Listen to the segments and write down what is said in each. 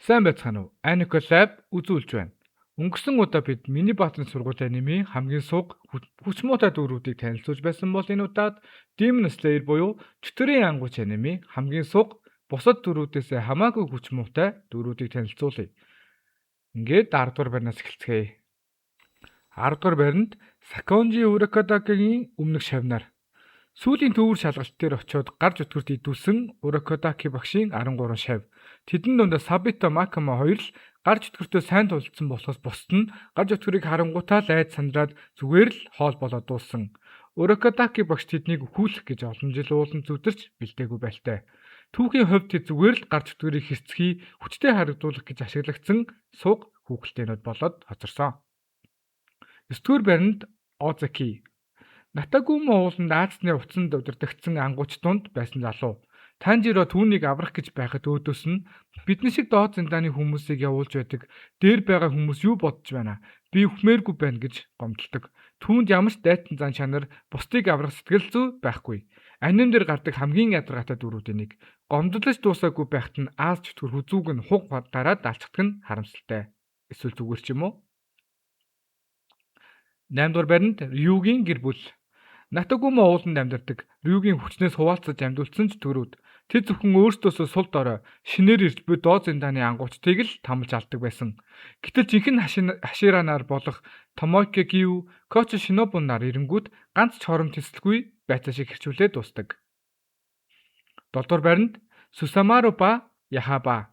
Сайн байцгаана уу? Анико Lab үзүүлж байна. Өнгөрсөн удаа бид миний баатарын сургууль анимын хамгийн суг хүч муутай дүрүүдийг танилцуулж байсан бол энэ удаад Demon Slayer буюу Чөтгөрийн ангууч анимын хамгийн суг бусад дүрүүдээс хамаагүй хүч муутай дүрүүдийг танилцуулъя. Ингээд 10 дугаар байрнаас эхэлцгээе. 10 дугаар байранд Саконжи Уракадакигийн өмнөх шавнаар сүүлийн төвөр шалгалт дээр очиод гарч өтгөрт идүүлсэн Уракадаки багшийн 13 шав. Тэдэн дундаа Сабито Макама хоёр л гарч өтгөртөө сайн тулцсан болохоос бусд нь гарч өтгөрийг харангуйтаа л айд сандраад зүгээр л хоол болоод дуулсан. Уракадаки багш тэднийг өхүүлэх гэж олон жил уулан зүдэрч бэлдээгүй байлтай. Түүхийн хувьд тэд зүгээр л гарч өтгөрийг хэсцгий хүчтэй харагдуулах гэж ашиглагдсан суг хүүхэлдэйнүүд болоод хоцорсон. 9 дугаар байранд Озаки Натагумо ууланд Аазны утсанд удирдагдсан ангууч дунд байсан залуу. Танжиро түүнийг аврах гэж байхад өөдөөс нь бидний шиг доод зэндааны хүмүүсийг явуулж байдаг. Дээр байгаа хүмүүс юу бодож байна? Би өхмээргүй байна гэж гомдолдог. Түүнд ямар ч дайтан зан чанар бусдыг аврах сэтгэл зүй байхгүй. Аним дээр гардаг хамгийн ядаргаатай дүрүүдийн нэг. Гомдлож дуусаагүй байхад нь Ааз чөтгөр хүзүүг нь хуг дараад алцдаг нь харамсалтай. Эсвэл зүгээр ч юм уу? 8 дугаар байранд Рюгийн гэр бүл. Натагумо ууланд амьдардаг Рюгийн хүчнээс хуваалцаж амьдулсан ч төрүүд тэд зөвхөн өөрсдөөсөө сул дорой шинээр ирж буй доод зэндааны ангуучдыг л тамалж алдаг байсан. Гэтэл жинхэнэ хаширанаар болох Томоки Гиу, Кочо Шинобун нар ирэнгүүт ганц ч хором тэсэлгүй байцаа шиг хэрчүүлээд дуустдаг. 7 дугаар байранд Сусамару ба Яхаба.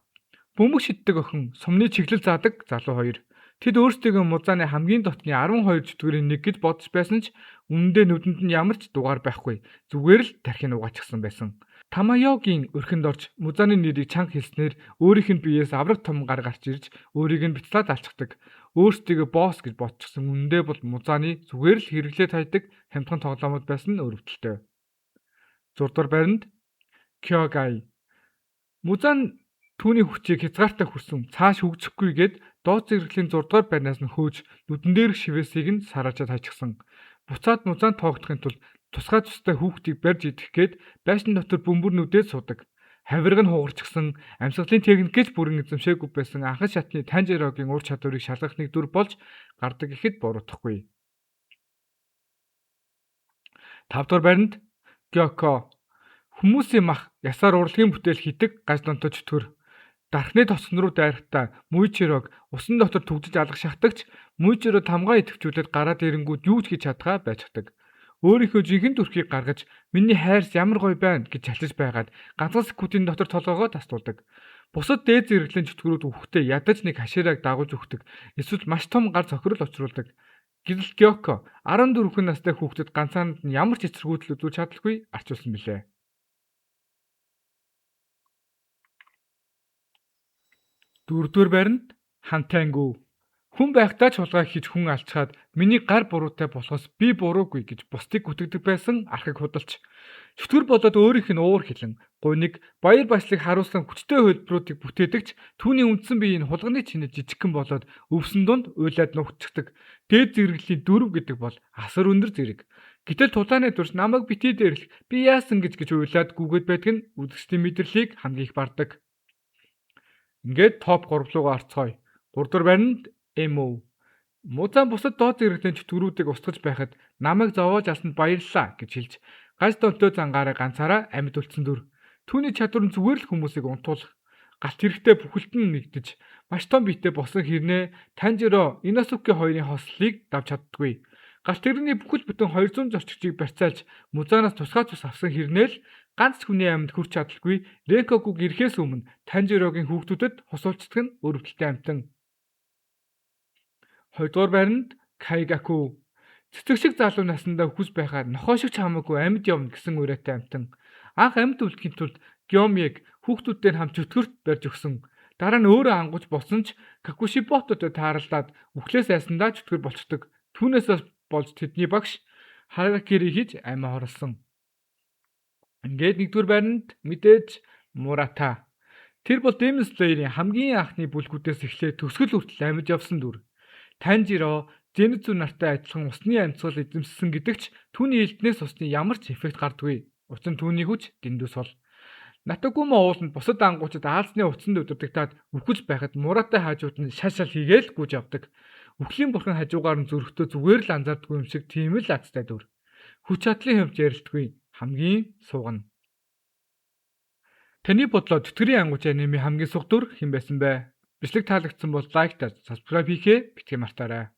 Бөмбөг шиддэг охин, сумны чиглэл заадаг залуу хоёр. Тэд өөрсдөө музааны хамгийн дотны 12 чөтгөрийн нэг гэж бодож байсан ч үнэндээ нүдэнд нь ямар ч дугаар байхгүй. Зүгээр л тархин угаачихсан байсан. Тамаяогийн өрхөнд орж музааны нэрийг чанга хэлснээр өөрийнх нь биеэс авраг том гар гарч ирж өөрийг нь бяцлаад алцдаг. Өөрсдөө босс гэж бодчихсон үнэндээ бол музааны зүгээр л хэрэглээд хайдаг хямдхан тоглоомод байсан нь өрөвдөлтөй. 6 дугаар байранд Кёгай. Музаан түүний хүчийг хязгаартай хүрсэн цааш хөгжихгүйгээд доод зэрэглэлийн 6 дугаар байрнаас нь хөөж нүдэн дээрх шивээсийг нь сараачаад хайчихсан. Буцаад музаанд тоогдохын тулд тусгай хүүхдийг барьж идэх гээд байшин дотор бөмбөр нүдээд суудаг. Хавирга нь хугарчихсан амьсгалын техникээс бүрэн эзэмшээгүй байсан анхан шатны Танжирогийн ур чадварыг шалгах нэг дүр болж гардаг гэхэд буруутахгүй. 5 дугаар байранд Гёко. Хүмүүсийн мах ясаар урлагийн бүтээл хийдэг гаж донтой чөтгөр. Дархны тосон руу дайрахтаа Муйчирог усан дотор түгжиж алгах шахтагч Муйчиро тамгаа идэвхжүүлээд гараад ирэнгүүт юу ч хийж чадгаа байждаг. Өөрийнхөө жинхэнэ төрхийг гаргаж миний хайрс ямар гоё байна гэж чалчиж байгаад ганцхан секундын дотор толгоогоо тасдуулдаг. Бусад дээд зэрэглэлийн чөтгөрүүд үхэхдээ ядаж нэг хашираг дагуулж өгдөг. Эсвэл маш том гар цохирол учруулдаг. Гэтэл Гёко 14 настай хүүхдэд ганцаанд нь ямар ч эсэргүүцэл үзүүлж чадалгүй арчуулсан билээ. 4 дугаар байранд Хантангу. Хүн байхдаа ч хулгай хийж хүн алчхаад миний гар буруутай болохоос би буруугүй гэж бусдыг гүтгдэг байсан архиг худалч. Чөтгөр болоод өөрийнх нь уур хилэн, гуйныг, баяр баясгалыг харуулсан хүчтэй хөлбөрүүдийг бүтээдэгч түүний үндсэн биеийн хулганы чинээ жижигхэн болоод өвсөн дунд уйлаад нугтчихдаг. Дээд зэрэглэлийн дөрв гэдэг бол асар өндөр зэрэг. Гэтэл тулааны дурс намайг битээ дээрлэх би яасан гэж уйлаад гүгээд байдаг нь үзэгчдийн мэдрэлийг хамгийн их бардаг. Ингээд топ 3 руугаа орцгоё. 3 дугаар байранд Эмо. Музаан бусад доод зэрэглэлийн чөтгөрүүдийг устгаж байхад намайг зовоож алсанд баярлалаа гэж хэлж гаж донтой зангаараа ганцаараа амьд үлдсэн дүр. Түүний чадвар нь зүгээр л хүмүүсийг унтуулах. Галт хэрэгтэй бүхэлдэн нэгдэж маш том биетэй босон хэрнээ Танжиро Иносуке хоёрын хослолыг давж чаддаггүй. Галт тэрний бүхэл бүтэн 200 зорчигчийг барьцаалж музаанаас тусгай цус авсан хэрнээ л ганц хүний амьд хүрч чадалгүй Ренкокуг ирэхээс өмнө Танжирогийн хүүхдүүдэд хусуулцдаг нь өрөвдөлттэй амтан. 2 дугаар байранд Кайгаку. Цэцэг шиг залуу насндаа хүс байхаар нохоо шиг хамаагүй амьд явна гэсэн уриатай амтан. Анх амьд үлдэхийн тулд Гёмиг хүүхдүүдтэй хамт чөтгөрт барьж өгсөн. Дараа нь өөрөө ангууч болсон ч Какушибототой тааралдаад үхлээс айсандаа чөтгөр болцдог. Түүнээс болж тэдний багш Харакири хийж амиа хорлсон. Ингээд 1-р байранд мэдээж Мурата. Тэр бол Demon Slayer-ийн хамгийн анхны бүлгүүдээс эхлээд төгсгөл хүртэл амьд явсан дүр. Танжиро Zenitsu нартай адилхан усны амьсгал эзэмссэн гэдэгч түүний элднээс усны ямар ч эффект гардаггүй. Учир нь түүний хүч дэндүү сул. Натагума ууланд бусад ангуучид аалзны утсанд удирдагтаад үхэж байхад мураатай хаажууд нь шал хийгээл гүйж явдаг. Үхлийн бурхан хажуугаар нь зөрөхдөө зүгээр л анзаардгүй юм шиг тийм л азтай дүр. Хүч чадлын хэмж ярилтгүй хамгийн суугна. Таны бодлоор Чөтгөрийн ангууч аниме хамгийн сух дүр хэн байсан бэ? Бичлэг таалагдсан бол лайк та, subscribe хийхээ битгий мартаарай.